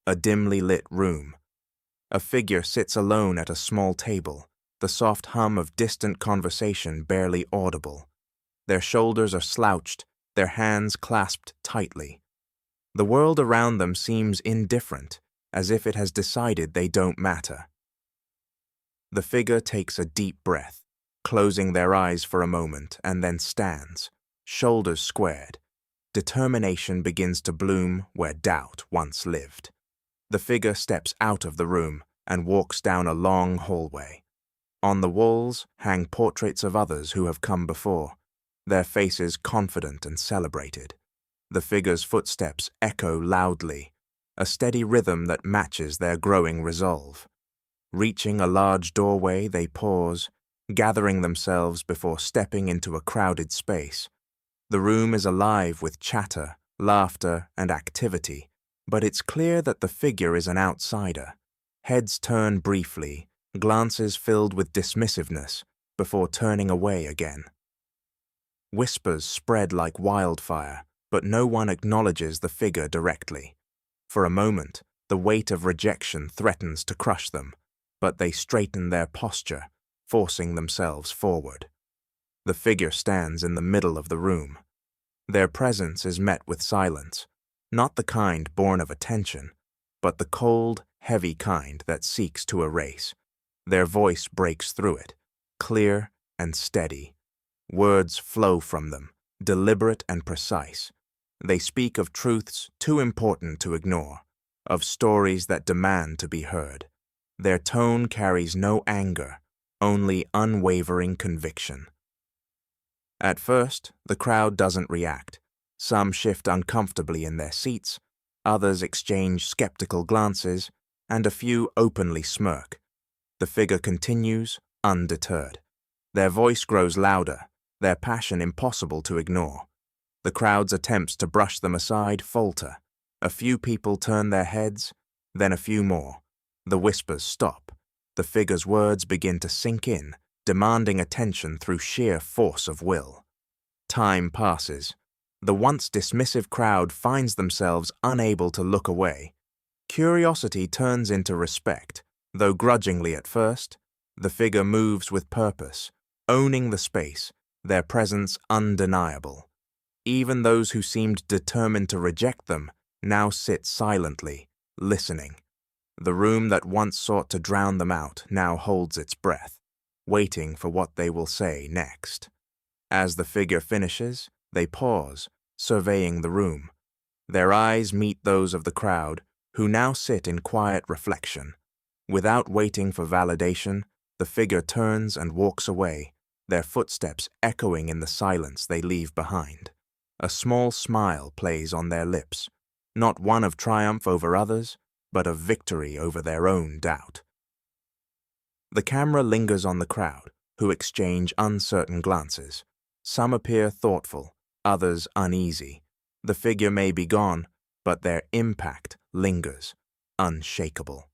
A dimly lit room. A figure sits alone at a small table, the soft hum of distant conversation barely audible. Their shoulders are slouched, their hands clasped tightly. The world around them seems indifferent, as if it has decided they don't matter. The figure takes a deep breath, closing their eyes for a moment, and then stands, shoulders squared. Determination begins to bloom where doubt once lived. The figure steps out of the room and walks down a long hallway. On the walls hang portraits of others who have come before, their faces confident and celebrated. The figure's footsteps echo loudly, a steady rhythm that matches their growing resolve. Reaching a large doorway, they pause, gathering themselves before stepping into a crowded space. The room is alive with chatter, laughter, and activity, but it's clear that the figure is an outsider. Heads turn briefly, glances filled with dismissiveness, before turning away again. Whispers spread like wildfire, but no one acknowledges the figure directly. For a moment, the weight of rejection threatens to crush them, but they straighten their posture, forcing themselves forward. The figure stands in the middle of the room. Their presence is met with silence, not the kind born of attention, but the cold, heavy kind that seeks to erase. Their voice breaks through it, clear and steady. Words flow from them, deliberate and precise. They speak of truths too important to ignore, of stories that demand to be heard. Their tone carries no anger, only unwavering conviction. At first, the crowd doesn't react. Some shift uncomfortably in their seats, others exchange skeptical glances, and a few openly smirk. The figure continues, undeterred. Their voice grows louder, their passion impossible to ignore. The crowd's attempts to brush them aside falter. A few people turn their heads, then a few more. The whispers stop. The figure's words begin to sink in, demanding attention through sheer force of will. Time passes. The once dismissive crowd finds themselves unable to look away. Curiosity turns into respect, though grudgingly at first. The figure moves with purpose, owning the space, their presence undeniable. Even those who seemed determined to reject them now sit silently, listening. The room that once sought to drown them out now holds its breath, waiting for what they will say next. As the figure finishes, they pause, surveying the room. Their eyes meet those of the crowd, who now sit in quiet reflection. Without waiting for validation, the figure turns and walks away, their footsteps echoing in the silence they leave behind. A small smile plays on their lips, not one of triumph over others, but of victory over their own doubt. The camera lingers on the crowd, who exchange uncertain glances. Some appear thoughtful, others uneasy. The figure may be gone, but their impact lingers, unshakable.